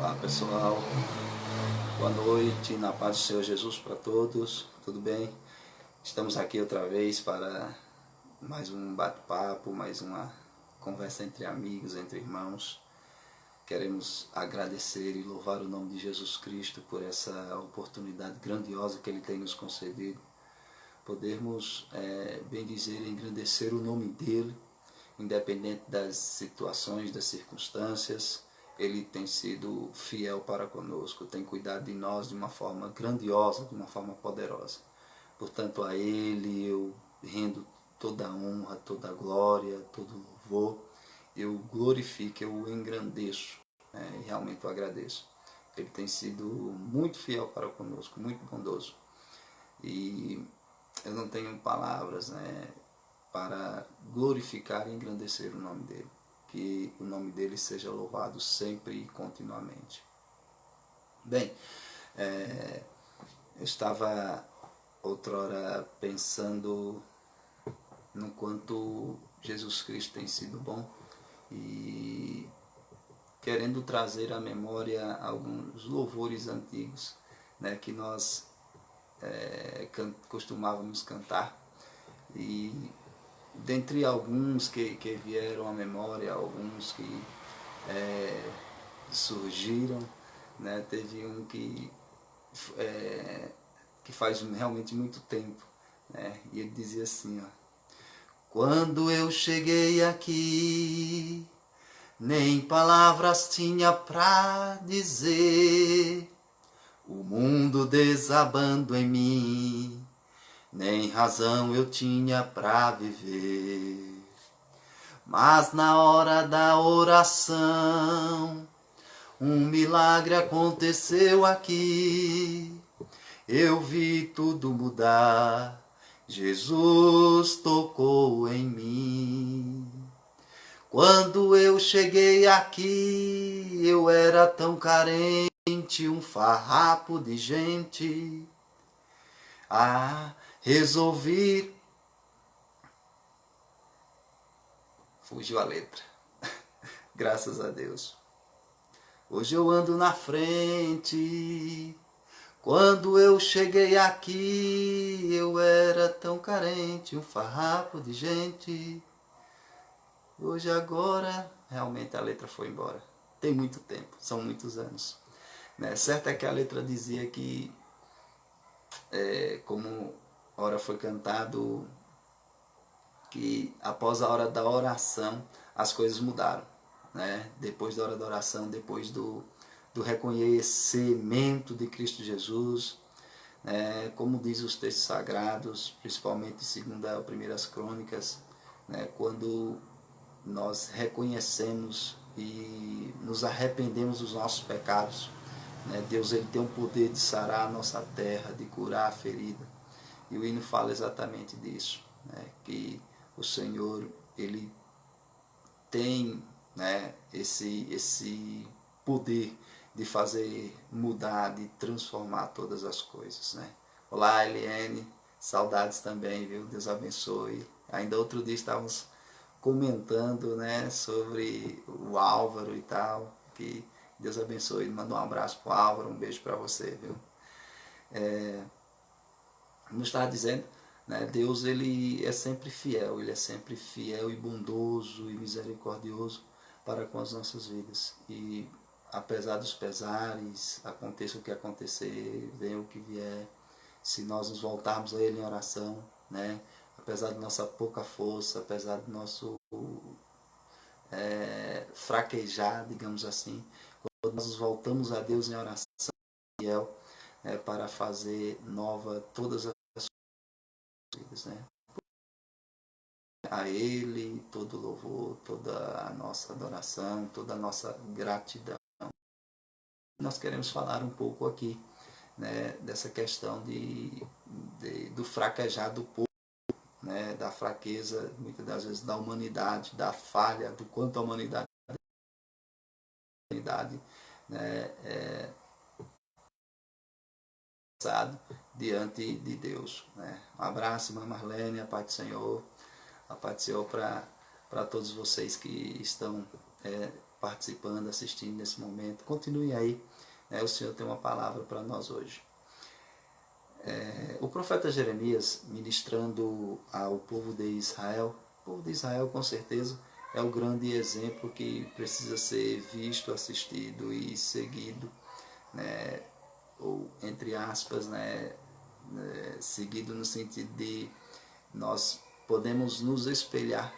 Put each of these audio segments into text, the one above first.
Olá pessoal, boa noite, na paz do Senhor Jesus para todos, tudo bem? Estamos aqui outra vez para mais um bate-papo, mais uma conversa entre amigos, entre irmãos. Queremos agradecer e louvar o nome de Jesus Cristo por essa oportunidade grandiosa que Ele tem nos concedido. Podermos, bem dizer, engrandecer o nome dEle, independente das situações, das circunstâncias. Ele tem sido fiel para conosco, tem cuidado de nós de uma forma grandiosa, de uma forma poderosa. Portanto, a Ele eu rendo toda a honra, toda a glória, todo o louvor. Eu glorifico, eu engrandeço, e realmente eu agradeço. Ele tem sido muito fiel para conosco, muito bondoso. E eu não tenho palavras, para glorificar e engrandecer o nome dele. Que o nome dele seja louvado sempre e continuamente. Bem, eu estava outrora pensando no quanto Jesus Cristo tem sido bom e querendo trazer à memória alguns louvores antigos, que nós costumávamos cantar. E dentre alguns que vieram à memória, alguns que surgiram, teve um que faz realmente muito tempo, e ele dizia assim, ó: quando eu cheguei aqui, nem palavras tinha pra dizer, o mundo desabando em mim, nem razão eu tinha pra viver. Mas na hora da oração, um milagre aconteceu aqui. Eu vi tudo mudar, Jesus tocou em mim. Quando eu cheguei aqui, eu era tão carente, um farrapo de gente. Resolvi... Fugiu a letra. Graças a Deus. Hoje eu ando na frente. Quando eu cheguei aqui, eu era tão carente, um farrapo de gente. Hoje agora, realmente a letra foi embora. Tem muito tempo, são muitos anos. Certo é que a letra dizia que, como ora foi cantado, que após a hora da oração as coisas mudaram. Depois da hora da oração, depois do reconhecimento de Cristo Jesus, como diz os textos sagrados, principalmente segundo as primeiras crônicas, quando nós reconhecemos e nos arrependemos dos nossos pecados, Deus ele tem o poder de sarar a nossa terra, de curar a ferida. E o hino fala exatamente disso, que o Senhor ele tem, esse poder de fazer mudar, de transformar todas as coisas. Olá, Eliane, saudades também, viu? Deus abençoe. Ainda outro dia estávamos comentando, sobre o Álvaro e tal, que Deus abençoe. Manda um abraço para o Álvaro, um beijo para você, viu? Como eu estava dizendo, Deus ele é sempre fiel, ele é sempre fiel e bondoso e misericordioso para com as nossas vidas. E apesar dos pesares, aconteça o que acontecer, venha o que vier, se nós nos voltarmos a Ele em oração, apesar de nossa pouca força, apesar do nosso fraquejar, digamos assim, quando nós nos voltamos a Deus em oração, fiel, para fazer nova todas as vidas, A Ele todo louvor, toda a nossa adoração, toda a nossa gratidão. Nós queremos falar um pouco aqui, dessa questão do fraquejar do povo, da fraqueza, muitas das vezes, da humanidade, da falha, do quanto a humanidade é diante de Deus. Um abraço, irmã Marlene, a paz do Senhor. A paz do Senhor para todos vocês que estão participando, assistindo nesse momento. Continue aí, né? O Senhor tem uma palavra para nós hoje. O profeta Jeremias, ministrando ao povo de Israel, o povo de Israel com certeza é o grande exemplo que precisa ser visto, assistido e seguido, né? Ou entre aspas, né? Seguido no sentido de nós podemos nos espelhar,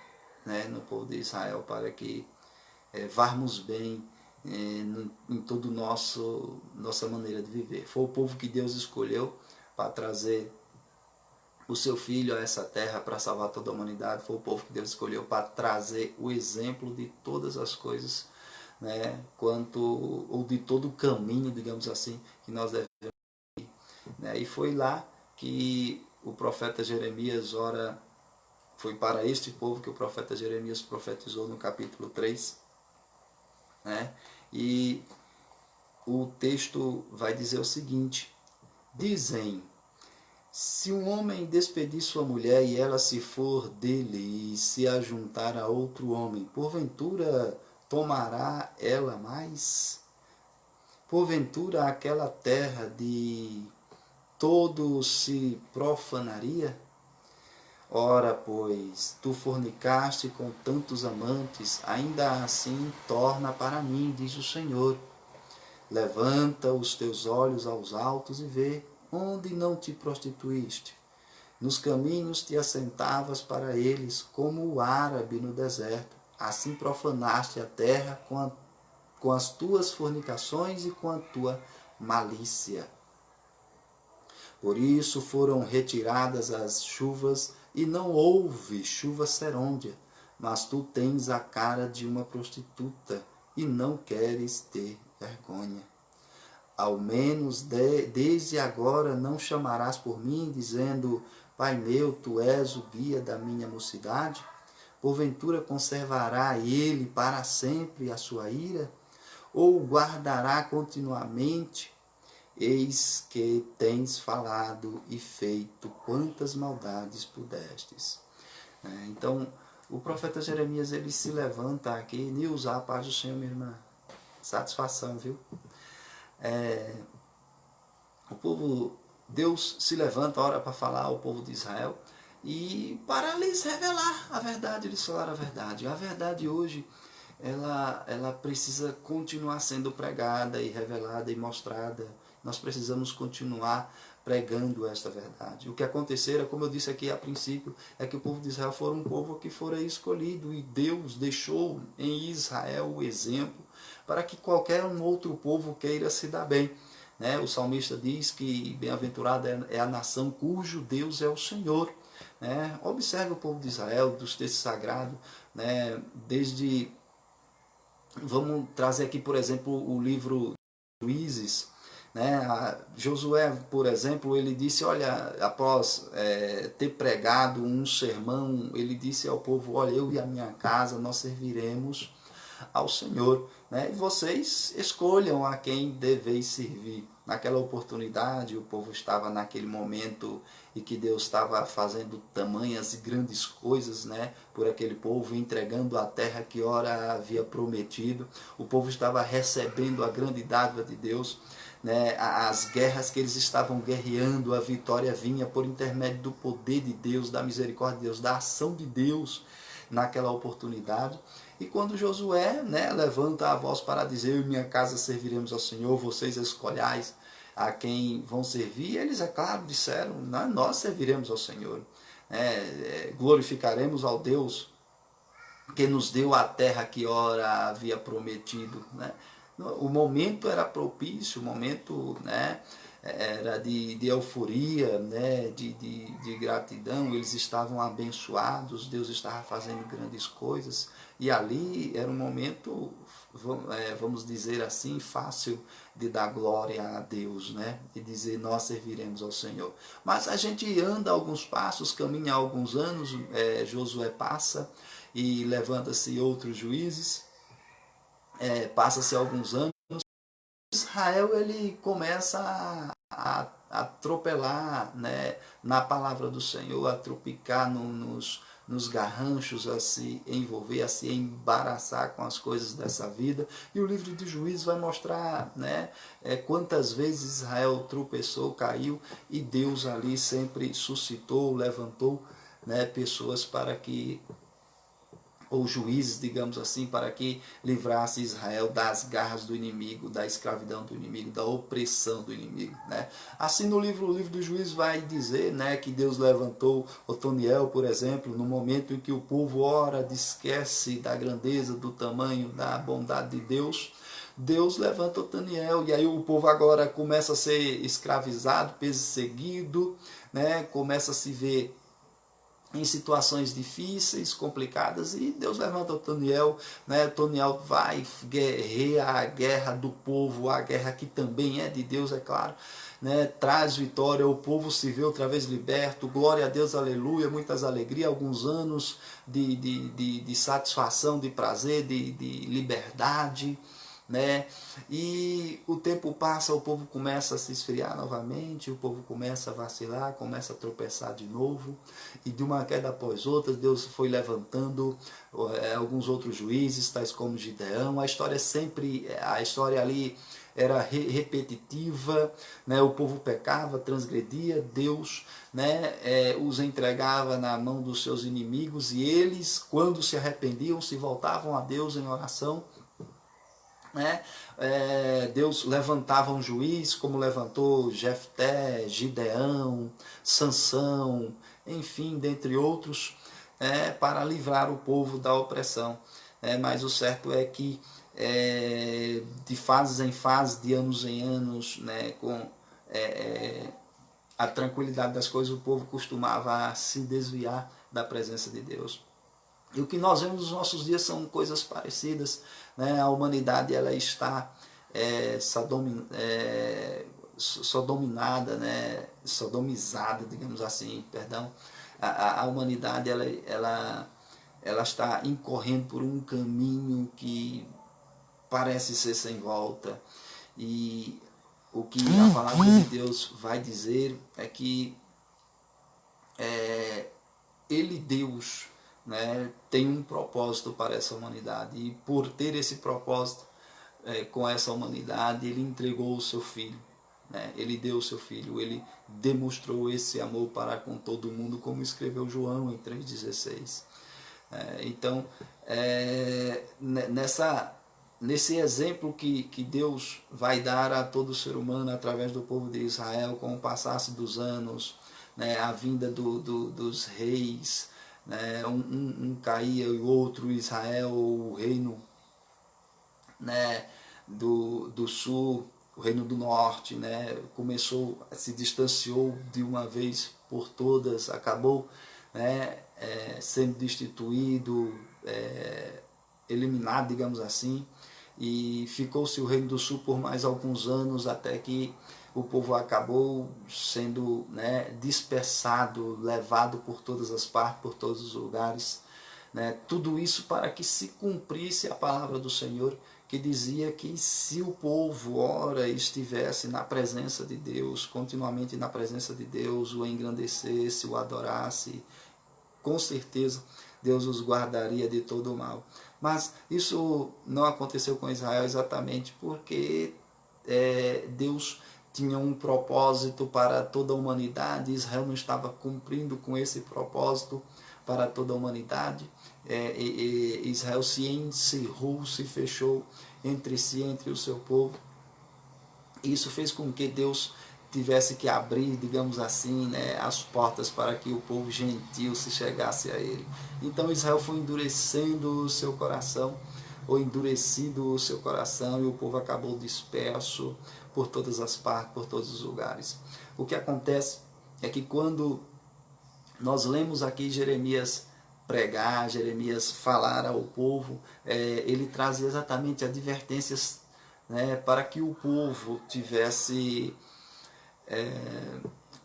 né, no povo de Israel para que varmos bem em todo nossa maneira de viver. Foi o povo que Deus escolheu para trazer o seu filho a essa terra para salvar toda a humanidade. Foi o povo que Deus escolheu para trazer o exemplo de todas as coisas, né, ou de todo o caminho, digamos assim, que nós devemos ir, né? E foi lá que o profeta Jeremias foi para este povo que o profeta Jeremias profetizou no capítulo 3, né? E o texto vai dizer o seguinte: dizem, se um homem despedir sua mulher e ela se for dele e se ajuntar a outro homem, porventura tomará ela mais? Porventura aquela terra de todo se profanaria? Ora, pois, tu fornicaste com tantos amantes, ainda assim torna para mim, diz o Senhor. Levanta os teus olhos aos altos e vê, onde não te prostituíste. Nos caminhos te assentavas para eles, como o árabe no deserto. Assim profanaste a terra com as tuas fornicações e com a tua malícia. Por isso foram retiradas as chuvas e não houve chuva serôdia. Mas tu tens a cara de uma prostituta e não queres ter vergonha. Ao menos desde agora não chamarás por mim, dizendo, Pai meu, tu és o guia da minha mocidade? Porventura conservará ele para sempre a sua ira? Ou guardará continuamente? Eis que tens falado e feito quantas maldades pudestes. Então, o profeta Jeremias, ele se levanta aqui, e usar a paz do Senhor, minha irmã. Satisfação, viu? O povo, Deus se levanta, ora para falar ao povo de Israel e para lhes revelar a verdade, lhes falar a verdade. A verdade hoje, ela precisa continuar sendo pregada e revelada e mostrada. Nós precisamos continuar pregando esta verdade. O que acontecera, como eu disse aqui a princípio, é que o povo de Israel foi um povo que fora escolhido e Deus deixou em Israel o exemplo para que qualquer um outro povo queira se dar bem. Né? O salmista diz que bem-aventurada é a nação cujo Deus é o Senhor. Né? Observe o povo de Israel, dos textos sagrados, né? Vamos trazer aqui, por exemplo, o livro Juízes, né? Josué, por exemplo, ele disse, olha, após ter pregado um sermão, ele disse ao povo, olha, eu e a minha casa, nós serviremos ao Senhor, né? E vocês escolham a quem deveis servir. Naquela oportunidade, o povo estava naquele momento e que Deus estava fazendo tamanhas e grandes coisas, né, por aquele povo, entregando a terra que ora havia prometido. O povo estava recebendo a grande dádiva de Deus, né, as guerras que eles estavam guerreando, a vitória vinha por intermédio do poder de Deus, da misericórdia de Deus, da ação de Deus naquela oportunidade. E quando Josué, né, levanta a voz para dizer, eu e minha casa serviremos ao Senhor, vocês escolhais a quem vão servir, eles, é claro, disseram, nós serviremos ao Senhor, glorificaremos ao Deus que nos deu a terra que ora havia prometido. Né? O momento era propício, o momento, né, era de euforia, né, de gratidão, eles estavam abençoados, Deus estava fazendo grandes coisas, e ali era um momento, vamos dizer assim, fácil de dar glória a Deus, né, e dizer nós serviremos ao Senhor. Mas a gente anda alguns passos, caminha alguns anos, Josué passa e levanta-se outros juízes, passa-se alguns anos, Israel ele começa a atropelar, né, na palavra do Senhor, a tropicar nos garranchos, a se envolver, a se embaraçar com as coisas dessa vida. E o livro de Juízes vai mostrar, né, quantas vezes Israel tropeçou, caiu, e Deus ali sempre suscitou, levantou, né, pessoas para que, ou juízes, digamos assim, para que livrasse Israel das garras do inimigo, da escravidão do inimigo, da opressão do inimigo, né? Assim o livro do Juízes vai dizer, né, que Deus levantou Otoniel, por exemplo, no momento em que o povo ora, esquece da grandeza, do tamanho, da bondade de Deus. Deus levanta Otoniel, e aí o povo agora começa a ser escravizado, perseguido, né? Começa a se ver em situações difíceis, complicadas, e Deus levanta Otoniel, né? Otoniel vai guerrear a guerra do povo, a guerra que também é de Deus, é claro, né? Traz vitória, o povo se vê outra vez liberto, glória a Deus, aleluia, muitas alegrias, alguns anos de satisfação, de prazer, de liberdade, né? E o tempo passa, o povo começa a se esfriar novamente, o povo começa a vacilar, começa a tropeçar de novo, e de uma queda após outra Deus foi levantando alguns outros juízes, tais como Gideão. A história ali era repetitiva, né? O povo pecava, transgredia, Deus, né, os entregava na mão dos seus inimigos, e eles, quando se arrependiam, se voltavam a Deus em oração, né? Deus levantava um juiz, como levantou Jefté, Gideão, Sansão, enfim, dentre outros, para livrar o povo da opressão. Mas o certo é que de fases em fases, de anos em anos, né, com a tranquilidade das coisas, o povo costumava se desviar da presença de Deus. E o que nós vemos nos nossos dias são coisas parecidas, né? A humanidade ela está sodominada, né? Sodomizada, digamos assim, perdão. A humanidade ela está incorrendo por um caminho que parece ser sem volta. E o que a palavra de Deus vai dizer é que Ele, Deus, né, tem um propósito para essa humanidade, e por ter esse propósito com essa humanidade, Ele entregou o seu Filho, né? Ele deu o seu Filho, Ele demonstrou esse amor para com todo mundo, como escreveu João em 3,16. Então, nesse exemplo que Deus vai dar a todo ser humano através do povo de Israel, com o passar dos anos, né, a vinda dos reis, né, um caía e o outro, Israel, o reino, né, do sul, o reino do norte, né, se distanciou de uma vez por todas, acabou, né, sendo destituído, eliminado, digamos assim, e ficou-se o reino do sul por mais alguns anos, até que o povo acabou sendo, né, dispersado, levado por todas as partes, por todos os lugares, né? Tudo isso para que se cumprisse a palavra do Senhor, que dizia que se o povo ora estivesse na presença de Deus, continuamente na presença de Deus, o engrandecesse, o adorasse, com certeza Deus os guardaria de todo o mal. Mas isso não aconteceu com Israel exatamente porque Deus tinha um propósito para toda a humanidade. Israel não estava cumprindo com esse propósito para toda a humanidade. Israel se encerrou, se fechou entre si, entre o seu povo. Isso fez com que Deus tivesse que abrir, digamos assim, né, as portas para que o povo gentil se chegasse a ele. Então Israel foi endurecendo o seu coração, ou endurecido o seu coração, e o povo acabou disperso por todas as partes, por todos os lugares. O que acontece é que quando nós lemos aqui Jeremias pregar, Jeremias falar ao povo, ele traz exatamente advertências, né, para que o povo tivesse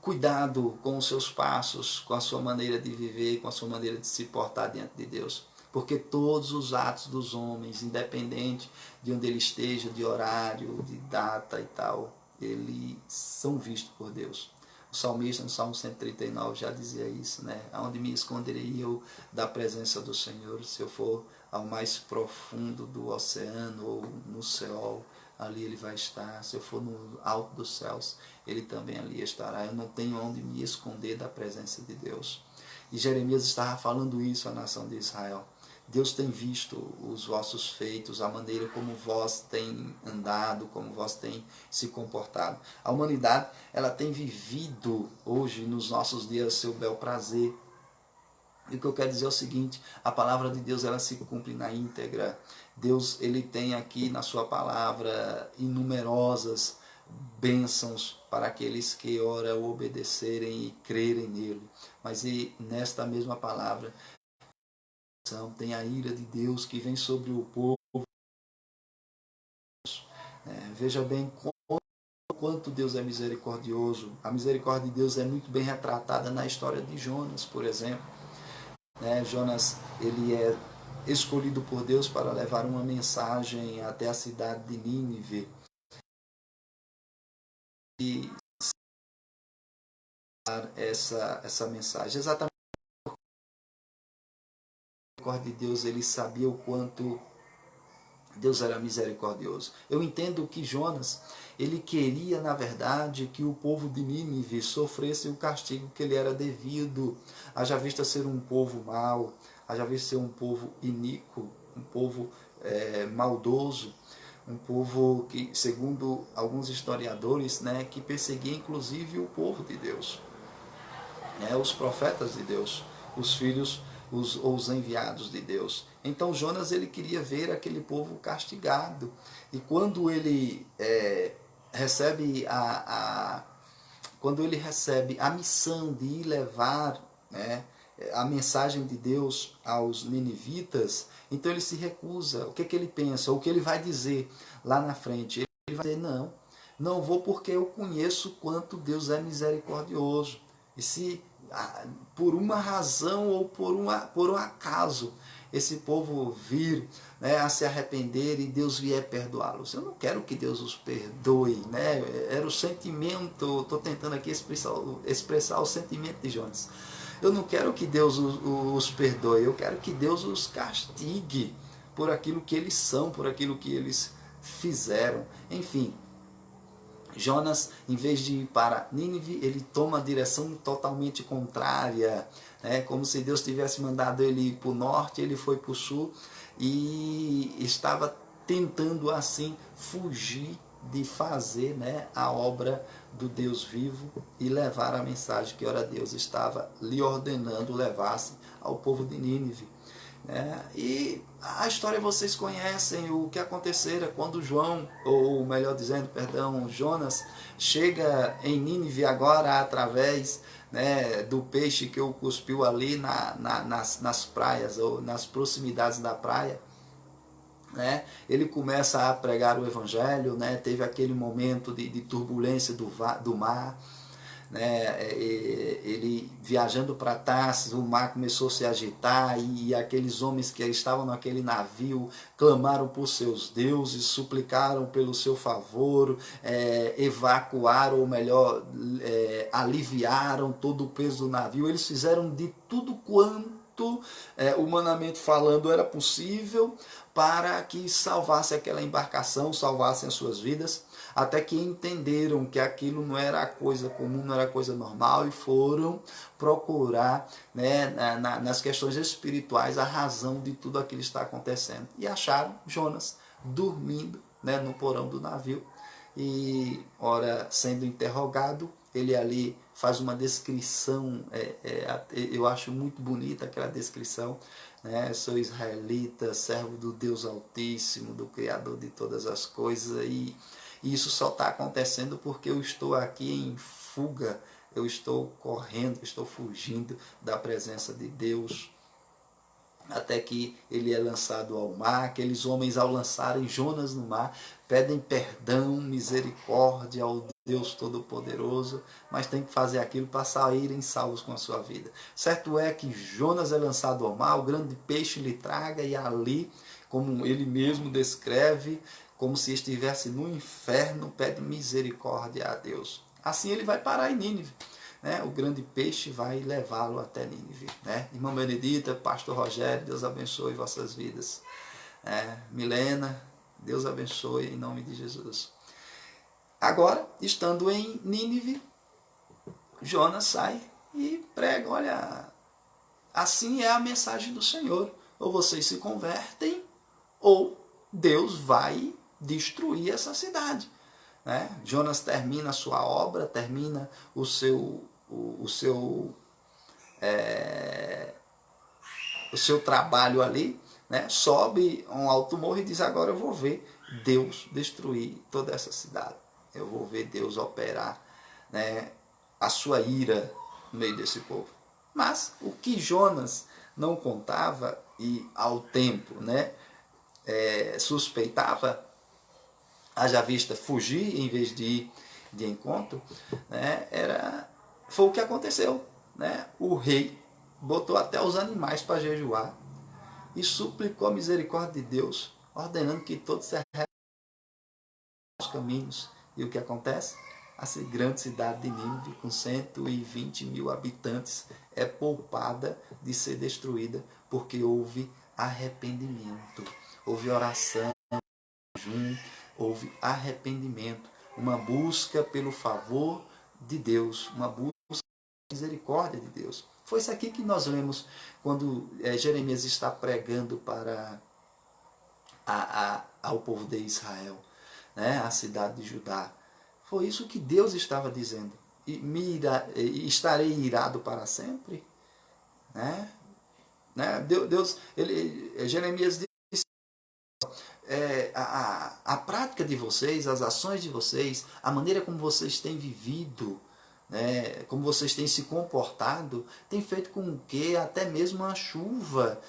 cuidado com os seus passos, com a sua maneira de viver, com a sua maneira de se portar diante de Deus. Porque todos os atos dos homens, independente de onde ele esteja, de horário, de data e tal, eles são vistos por Deus. O salmista, no Salmo 139, já dizia isso, né? Aonde me esconderei eu da presença do Senhor? Se eu for ao mais profundo do oceano ou no céu, ali ele vai estar. Se eu for no alto dos céus, ele também ali estará. Eu não tenho onde me esconder da presença de Deus. E Jeremias estava falando isso à nação de Israel. Deus tem visto os vossos feitos, a maneira como vós tem andado, como vós tem se comportado. A humanidade, ela tem vivido hoje, nos nossos dias, seu bel prazer. E o que eu quero dizer é o seguinte: a palavra de Deus, ela se cumpre na íntegra. Deus, ele tem aqui na sua palavra inumerosas bênçãos para aqueles que ora o obedecerem e crerem nele. Mas e nesta mesma palavra tem a ira de Deus que vem sobre o povo. Veja bem quanto Deus é misericordioso. A misericórdia de Deus é muito bem retratada na história de Jonas, por exemplo. Jonas, ele é escolhido por Deus para levar uma mensagem até a cidade de Nínive. E essa mensagem. Exatamente. A misericórdia de Deus, ele sabia o quanto Deus era misericordioso. Eu entendo que Jonas, ele queria, na verdade, que o povo de Nínive sofresse o castigo que ele era devido, haja vista ser um povo mau, haja vista ser um povo iníquo, um povo maldoso, um povo que, segundo alguns historiadores, né, que perseguia inclusive o povo de Deus, os profetas de Deus, os filhos, os enviados de Deus. Então Jonas, ele queria ver aquele povo castigado. E quando ele recebe quando ele recebe a missão de ir levar, a mensagem de Deus aos ninivitas, então ele se recusa. O que ele pensa? O que ele vai dizer lá na frente? Ele vai dizer: não vou, porque eu conheço quanto Deus é misericordioso. E se por uma razão ou por um acaso esse povo vir, a se arrepender e Deus vier perdoá-los, eu não quero que Deus os perdoe, Era o sentimento, estou tentando aqui expressar o sentimento de Jonas. Eu não quero que Deus os perdoe, eu quero que Deus os castigue por aquilo que eles são, por aquilo que eles fizeram. Enfim, Jonas, em vez de ir para Nínive, ele toma a direção totalmente contrária, como se Deus tivesse mandado ele ir para o norte, ele foi para o sul e estava tentando assim fugir de fazer, a obra do Deus vivo e levar a mensagem que ora Deus estava lhe ordenando levasse ao povo de Nínive. E a história vocês conhecem, o que acontecera quando Jonas chega em Nínive agora através, do peixe que o cuspiu ali nas praias ou nas proximidades da praia. Ele começa a pregar o evangelho, teve aquele momento de turbulência do mar, ele viajando para Tarsis, o mar começou a se agitar e aqueles homens que estavam naquele navio clamaram por seus deuses, suplicaram pelo seu favor, evacuaram, ou melhor, aliviaram todo o peso do navio. Eles fizeram de tudo quanto, humanamente falando, era possível para que salvasse aquela embarcação, salvassem as suas vidas, até que entenderam que aquilo não era coisa comum, não era coisa normal, e foram procurar, nas questões espirituais, a razão de tudo aquilo que está acontecendo. E acharam Jonas dormindo, no porão do navio, e, ora, sendo interrogado, ele ali faz uma descrição, eu acho muito bonita aquela descrição, sou israelita, servo do Deus Altíssimo, do Criador de todas as coisas, e isso só está acontecendo porque eu estou aqui em fuga, eu estou correndo, estou fugindo da presença de Deus, até que ele é lançado ao mar. Aqueles homens, ao lançarem Jonas no mar, pedem perdão, misericórdia ao Deus Todo-Poderoso, mas tem que fazer aquilo para saírem salvos com a sua vida. Certo é que Jonas é lançado ao mar, o grande peixe lhe traga, e ali, como ele mesmo descreve, como se estivesse no inferno, pede misericórdia a Deus. Assim ele vai parar em Nínive. né, o grande peixe vai levá-lo até Nínive. Né? Irmã Benedita, pastor Rogério, Deus abençoe vossas vidas. Milena, Deus abençoe em nome de Jesus. Agora, estando em Nínive, Jonas sai e prega, olha, assim é a mensagem do Senhor. Ou vocês se convertem, ou Deus vai destruir essa cidade. Né? Jonas termina a sua obra, termina o seu trabalho ali, né? Sobe a um alto morro e diz, agora eu vou ver Deus destruir toda essa cidade. Eu vou ver Deus operar, né, a sua ira no meio desse povo. Mas o que Jonas não contava e ao tempo, né, suspeitava, haja vista fugir em vez de ir de encontro, né, foi o que aconteceu. Né? O rei botou até os animais para jejuar e suplicou a misericórdia de Deus, ordenando que todos se arrependam dos caminhos. E o que acontece? A grande cidade de Nínive, com 120 mil habitantes, é poupada de ser destruída, porque houve arrependimento, houve oração, houve arrependimento, uma busca pelo favor de Deus, uma busca pela misericórdia de Deus. Foi isso aqui que nós lemos quando Jeremias está pregando para ao povo de Israel, né, a cidade de Judá. Foi isso que Deus estava dizendo. Estarei irado para sempre? Né? Jeremias disse, a prática de vocês, as ações de vocês, a maneira como vocês têm vivido, né, como vocês têm se comportado, tem feito com que até mesmo a chuva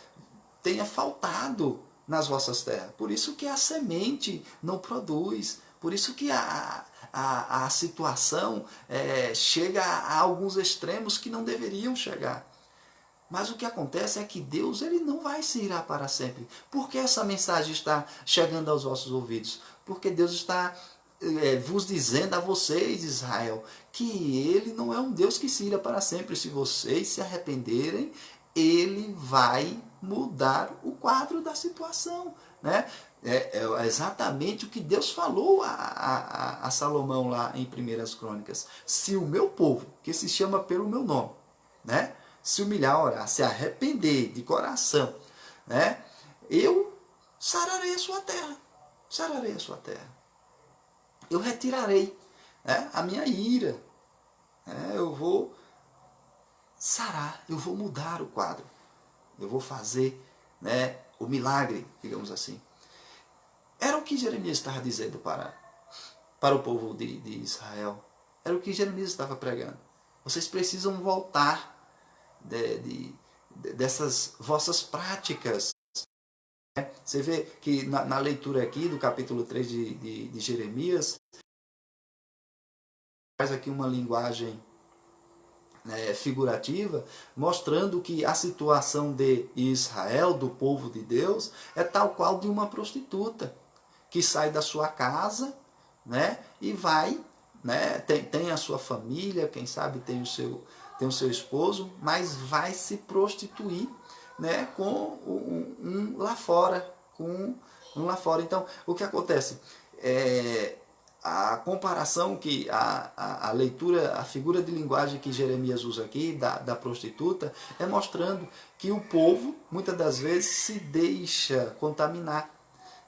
tenha faltado nas vossas terras. Por isso que a semente não produz, por isso que a situação chega a alguns extremos que não deveriam chegar. Mas o que acontece é que Deus ele não vai se irar para sempre. Por que essa mensagem está chegando aos vossos ouvidos? Porque Deus está vos dizendo a vocês, Israel, que Ele não é um Deus que se ira para sempre. Se vocês se arrependerem, Ele vai mudar o quadro da situação. Né? É exatamente o que Deus falou a Salomão lá em 1 Crônicas. Se o meu povo, que se chama pelo meu nome, né, se humilhar, orar, se arrepender de coração, né, eu sararei a sua terra. Sararei a sua terra. Eu retirarei, né, a minha ira. Eu vou sarar, eu vou mudar o quadro. Eu vou fazer, né, o milagre, digamos assim. Era o que Jeremias estava dizendo para o povo de Israel. Era o que Jeremias estava pregando. Vocês precisam voltar dessas vossas práticas. Você vê que na leitura aqui do capítulo 3 de Jeremias, faz aqui uma linguagem figurativa, mostrando que a situação de Israel, do povo de Deus, é tal qual de uma prostituta, que sai da sua casa, né, e vai, né, tem a sua família, quem sabe tem o seu esposo, mas vai se prostituir, né, com um lá fora, Então, o que acontece? A comparação que a leitura, a figura de linguagem que Jeremias usa aqui, da prostituta, é mostrando que o povo, muitas das vezes, se deixa contaminar.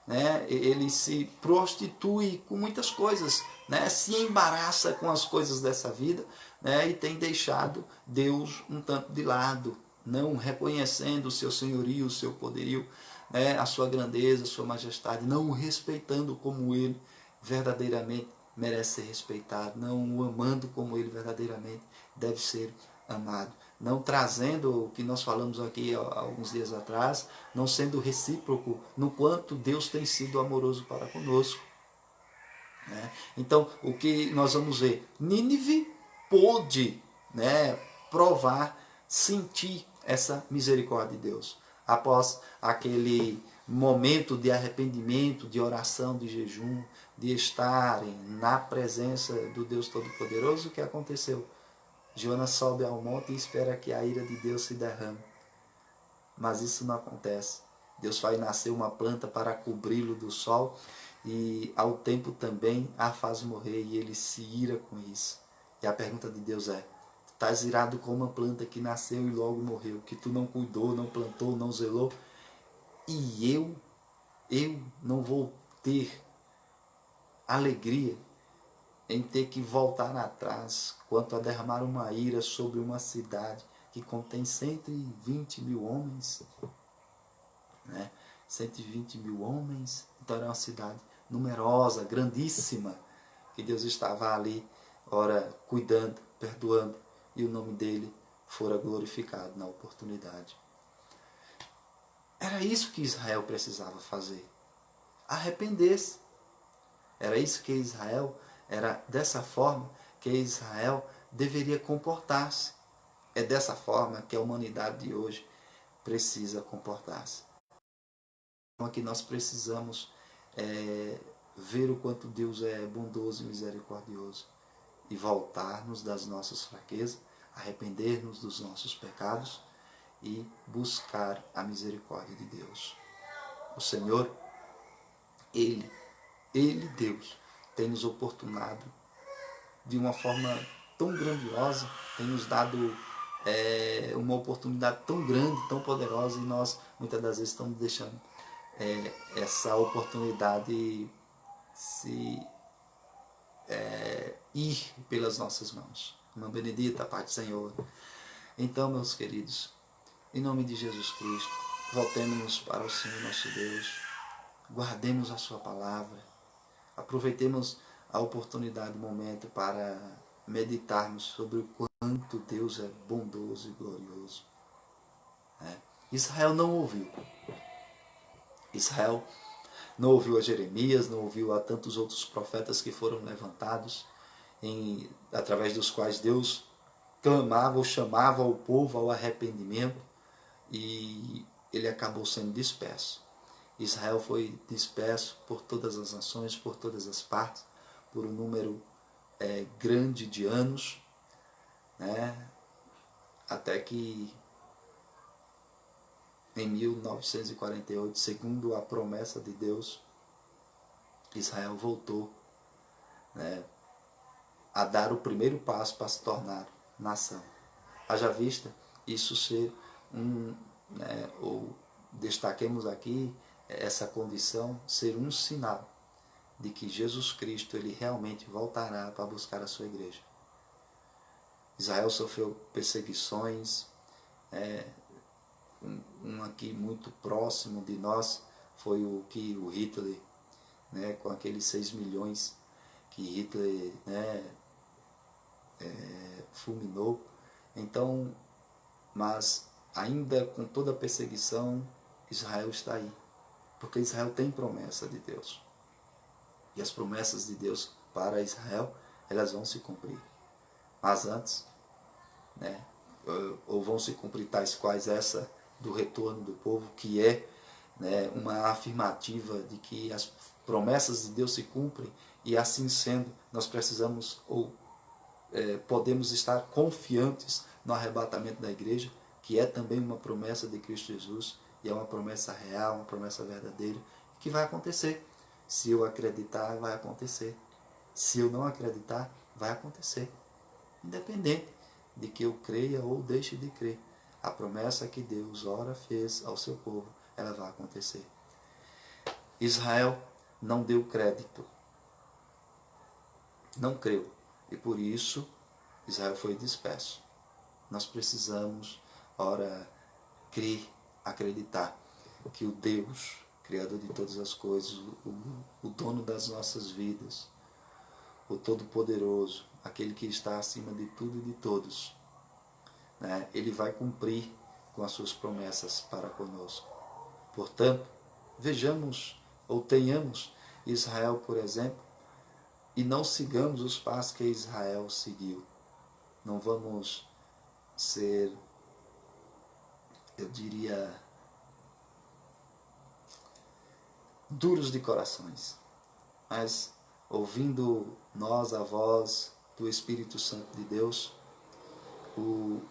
Né? Ele se prostitui com muitas coisas, né? Se embaraça com as coisas dessa vida, né? E tem deixado Deus um tanto de lado, não reconhecendo o seu senhorio, o seu poderio, né? A sua grandeza, a sua majestade, não o respeitando como ele verdadeiramente merece ser respeitado, não o amando como ele verdadeiramente deve ser amado, não trazendo o que nós falamos aqui há alguns dias atrás, não sendo recíproco no quanto Deus tem sido amoroso para conosco. Né? Então, o que nós vamos ver? Nínive pôde, né, provar, sentir essa misericórdia de Deus. Após aquele momento de arrependimento, de oração, de jejum, de estarem na presença do Deus Todo-Poderoso, o que aconteceu? Jonas sobe ao monte e espera que a ira de Deus se derrame. Mas isso não acontece. Deus faz nascer uma planta para cobri-lo do sol e ao tempo também a faz morrer e ele se ira com isso. E a pergunta de Deus é: tu estás irado com uma planta que nasceu e logo morreu, que tu não cuidou, não plantou, não zelou, e eu não vou ter alegria em ter que voltar atrás quanto a derramar uma ira sobre uma cidade que contém 120 mil homens, né? 120 mil homens, então era uma cidade numerosa, grandíssima, que Deus estava ali, ora, cuidando, perdoando, e o nome dele fora glorificado na oportunidade. Era isso que Israel precisava fazer, arrepender-se. Era isso que Israel, era dessa forma que Israel deveria comportar-se. É dessa forma que a humanidade de hoje precisa comportar-se. Então aqui nós precisamos ver o quanto Deus é bondoso e misericordioso e voltar-nos das nossas fraquezas, arrepender-nos dos nossos pecados e buscar a misericórdia de Deus. O Senhor, Ele, Deus, tem nos oportunado de uma forma tão grandiosa, tem nos dado uma oportunidade tão grande, tão poderosa, e nós muitas das vezes estamos deixando essa oportunidade se ir pelas nossas mãos. Uma benedita a paz do Senhor. Então, meus queridos, em nome de Jesus Cristo, voltemos para o Senhor nosso Deus, guardemos a sua palavra, aproveitemos a oportunidade, o momento para meditarmos sobre o quanto Deus é bondoso e glorioso. Israel não ouviu. Israel não ouviu a Jeremias, não ouviu a tantos outros profetas que foram levantados, através dos quais Deus clamava ou chamava o povo ao arrependimento, e ele acabou sendo disperso. Israel foi disperso por todas as nações, por todas as partes, por um número grande de anos, né? Até que em 1948, segundo a promessa de Deus, Israel voltou, né, a dar o primeiro passo para se tornar nação. Haja vista isso ser ou destaquemos aqui essa condição, ser um sinal de que Jesus Cristo ele realmente voltará para buscar a sua igreja. Israel sofreu perseguições, um aqui muito próximo de nós foi o Hitler, né, com aqueles 6 milhões que Hitler, né, fulminou. Então, mas ainda com toda a perseguição, Israel está aí, porque Israel tem promessa de Deus. E as promessas de Deus para Israel, elas vão se cumprir. Mas antes, né, ou vão se cumprir tais quais essa do retorno do povo, que é, né, uma afirmativa de que as promessas de Deus se cumprem, e assim sendo, nós precisamos ou podemos estar confiantes no arrebatamento da igreja, que é também uma promessa de Cristo Jesus, e é uma promessa real, uma promessa verdadeira, que vai acontecer. Se eu acreditar, vai acontecer. Se eu não acreditar, vai acontecer. Independente de que eu creia ou deixe de crer, a promessa que Deus ora fez ao seu povo, ela vai acontecer. Israel não deu crédito, não creu, e por isso Israel foi disperso. Nós precisamos, ora, crer, acreditar que o Deus, Criador de todas as coisas, o dono das nossas vidas, o Todo-Poderoso, aquele que está acima de tudo e de todos, né, ele vai cumprir com as suas promessas para conosco. Portanto, vejamos ou tenhamos Israel, por exemplo, e não sigamos os passos que Israel seguiu. Não vamos ser, eu diria, duros de corações, mas ouvindo nós a voz do Espírito Santo de Deus, o,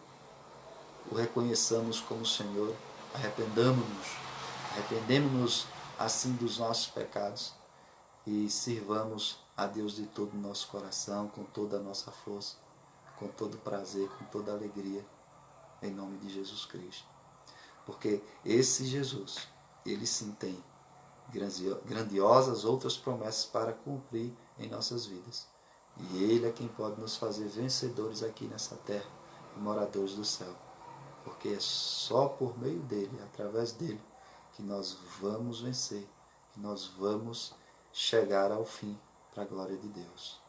o reconheçamos como Senhor, arrependemos-nos assim dos nossos pecados e sirvamos a Deus de todo o nosso coração, com toda a nossa força, com todo prazer, com toda alegria, em nome de Jesus Cristo. Porque esse Jesus, ele sim tem grandiosas outras promessas para cumprir em nossas vidas. E ele é quem pode nos fazer vencedores aqui nessa terra e moradores do céu. Porque é só por meio dele, através dele, que nós vamos vencer, que nós vamos chegar ao fim para a glória de Deus.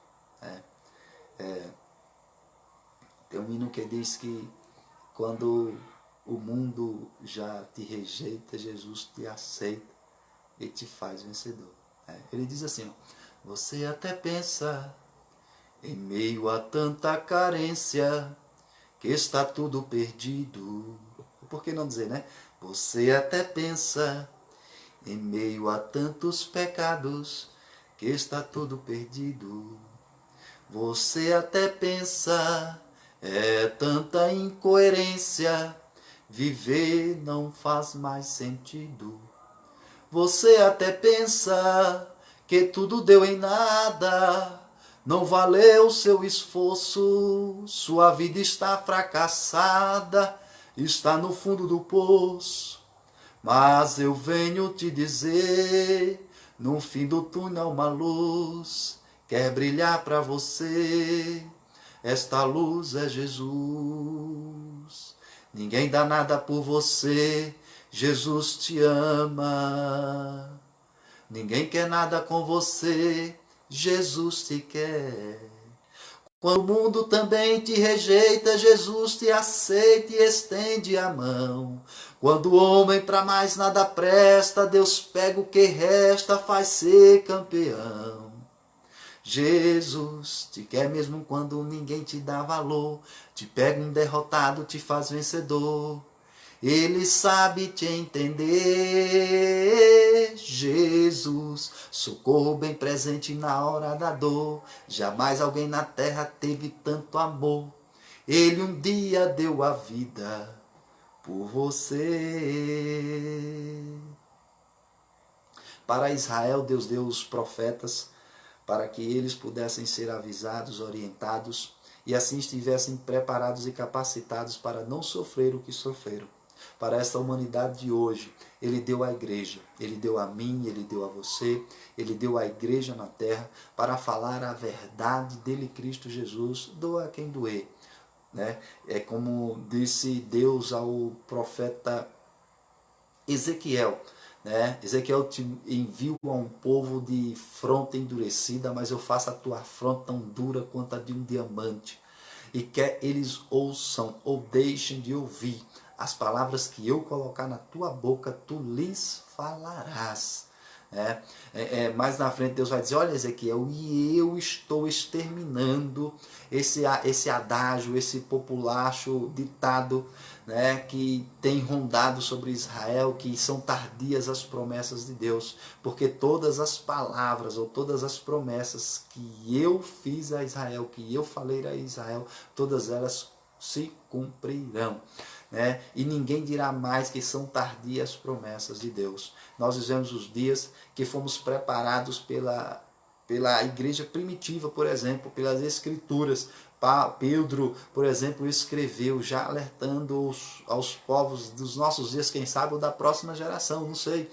Tem um hino que diz que quando o mundo já te rejeita, Jesus te aceita e te faz vencedor. Ele diz assim, você até pensa, em meio a tanta carência, que está tudo perdido. Por que não dizer, né? Você até pensa, em meio a tantos pecados, que está tudo perdido. Você até pensa, é tanta incoerência, viver não faz mais sentido. Você até pensa que tudo deu em nada, não valeu seu esforço, sua vida está fracassada, está no fundo do poço. Mas eu venho te dizer, no fim do túnel uma luz quer brilhar para você. Esta luz é Jesus. Ninguém dá nada por você, Jesus te ama. Ninguém quer nada com você, Jesus te quer. Quando o mundo também te rejeita, Jesus te aceita e estende a mão. Quando o homem para mais nada presta, Deus pega o que resta, faz ser campeão. Jesus te quer mesmo quando ninguém te dá valor, te pega um derrotado, te faz vencedor. Ele sabe te entender, Jesus, socorro bem presente na hora da dor. Jamais alguém na terra teve tanto amor. Ele um dia deu a vida por você. Para Israel, Deus deu os profetas para que eles pudessem ser avisados, orientados e assim estivessem preparados e capacitados para não sofrer o que sofreram. Para esta humanidade de hoje, Ele deu à igreja, Ele deu a mim, Ele deu a você, Ele deu à igreja na terra para falar a verdade dele, Cristo Jesus, doa quem doer. É como disse Deus ao profeta Ezequiel. Ezequiel, te envio a um povo de fronte endurecida, mas eu faço a tua fronte tão dura quanto a de um diamante. E quer eles ouçam ou deixem de ouvir as palavras que eu colocar na tua boca, tu lhes falarás. Mais na frente Deus vai dizer, olha Ezequiel, e eu estou exterminando esse adágio, esse populacho ditado, que tem rondado sobre Israel, que são tardias as promessas de Deus, porque todas as palavras ou todas as promessas que eu fiz a Israel, que eu falei a Israel, todas elas se cumprirão. E ninguém dirá mais que são tardias as promessas de Deus. Nós vivemos os dias que fomos preparados pela igreja primitiva, por exemplo, pelas escrituras. Pedro, por exemplo, escreveu já alertando aos povos dos nossos dias, quem sabe, ou da próxima geração, não sei,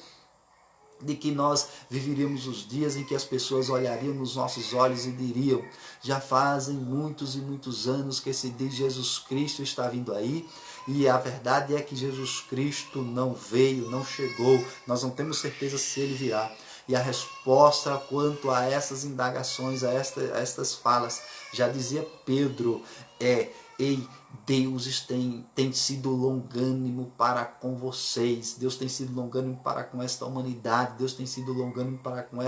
de que nós viveríamos os dias em que as pessoas olhariam nos nossos olhos e diriam, já fazem muitos e muitos anos que esse dia de Jesus Cristo está vindo aí, e a verdade é que Jesus Cristo não veio, não chegou, nós não temos certeza se ele virá. E a resposta quanto a essas indagações, a estas falas, já dizia Pedro, ei, Deus tem sido longânimo para com vocês, Deus tem sido longânimo para com esta humanidade, Deus tem sido longânimo para com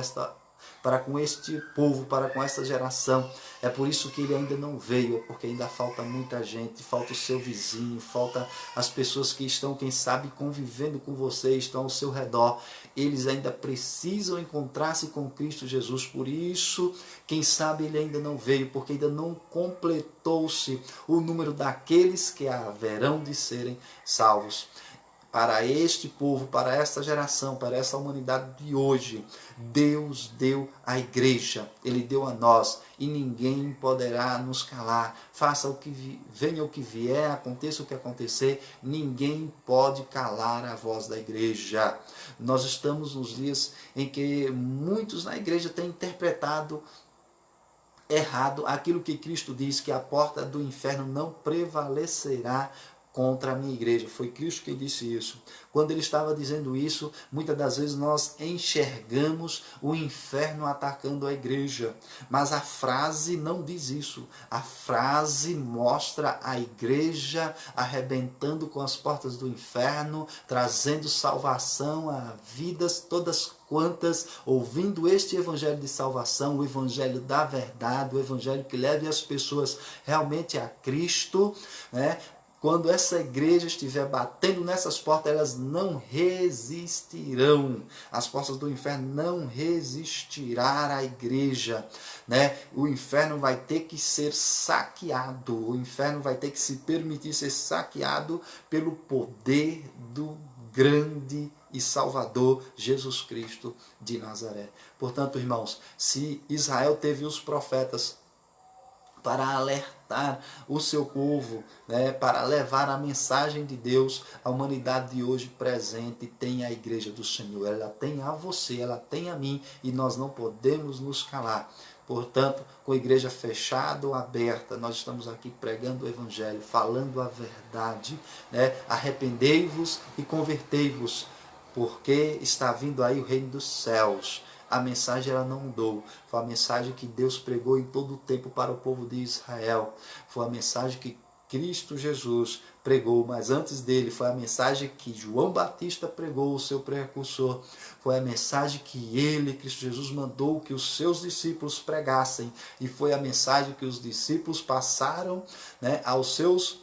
este povo, para com esta geração. É por isso que ele ainda não veio, porque ainda falta muita gente, falta o seu vizinho, falta as pessoas que estão, quem sabe, convivendo com você, estão ao seu redor. eles ainda precisam encontrar-se com Cristo Jesus. Por isso, quem sabe ele ainda não veio, porque ainda não completou-se o número daqueles que haverão de serem salvos. Para este povo, para esta geração, para essa humanidade de hoje, Deus deu à igreja, Ele deu a nós, e ninguém poderá nos calar. Faça o que venha o que vier, aconteça o que acontecer, ninguém pode calar a voz da igreja. Nós estamos nos dias em que muitos na igreja têm interpretado errado aquilo que Cristo diz, que a porta do inferno não prevalecerá contra a minha igreja. Foi Cristo que disse isso. Quando ele estava dizendo isso, muitas das vezes nós enxergamos o inferno atacando a igreja. Mas a frase não diz isso. A frase mostra a igreja arrebentando com as portas do inferno, trazendo salvação a vidas todas quantas, ouvindo este evangelho de salvação, o evangelho da verdade, o evangelho que leve as pessoas realmente a Cristo, né? Quando essa igreja estiver batendo nessas portas, elas não resistirão. As portas do inferno não resistirão à igreja, né? O inferno vai ter que ser saqueado. O inferno vai ter que se permitir ser saqueado pelo poder do grande e Salvador Jesus Cristo de Nazaré. Portanto, irmãos, se Israel teve os profetas para alertar o seu povo, né, para levar a mensagem de Deus à humanidade de hoje presente, tem a igreja do Senhor, ela tem a você, ela tem a mim, e nós não podemos nos calar. Portanto, com a igreja fechada ou aberta, nós estamos aqui pregando o evangelho, falando a verdade, né? Arrependei-vos e convertei-vos, porque está vindo aí o reino dos céus. A mensagem ela não mudou. Foi a mensagem que Deus pregou em todo o tempo para o povo de Israel. Foi a mensagem que Cristo Jesus pregou, mas antes dele foi a mensagem que João Batista pregou, o seu precursor. Foi a mensagem que ele, Cristo Jesus, mandou que os seus discípulos pregassem. E foi a mensagem que os discípulos passaram, né, aos seus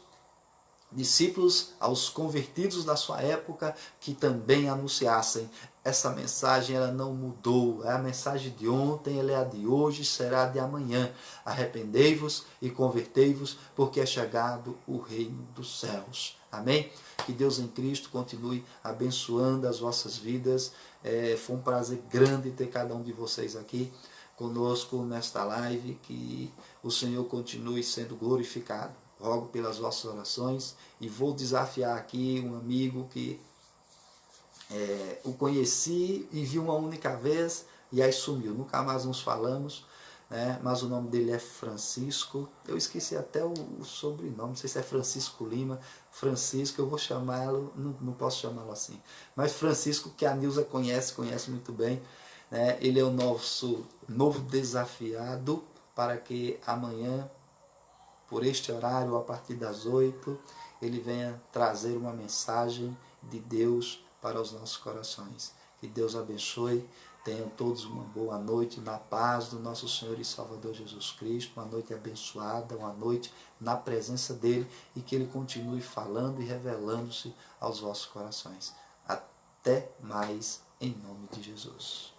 discípulos, aos convertidos da sua época, que também anunciassem. Essa mensagem ela não mudou, é a mensagem de ontem, ela é a de hoje, será a de amanhã. Arrependei-vos e convertei-vos, porque é chegado o reino dos céus. Amém? Que Deus em Cristo continue abençoando as vossas vidas. Foi um prazer grande ter cada um de vocês aqui conosco nesta live, que o Senhor continue sendo glorificado. Rogo pelas vossas orações e vou desafiar aqui um amigo que o conheci e vi uma única vez e aí sumiu. Nunca mais nos falamos, né? Mas o nome dele é Francisco. Eu esqueci até o sobrenome, não sei se é Francisco Lima. Francisco, eu vou chamá-lo, não posso chamá-lo assim. Mas Francisco, que a Nilza conhece muito bem, né? Ele é o nosso novo desafiado para que amanhã, por este horário, a partir das 8, ele venha trazer uma mensagem de Deus para os nossos corações. Que Deus abençoe, tenham todos uma boa noite na paz do nosso Senhor e Salvador Jesus Cristo, uma noite abençoada, uma noite na presença dele, e que ele continue falando e revelando-se aos vossos corações. Até mais, em nome de Jesus.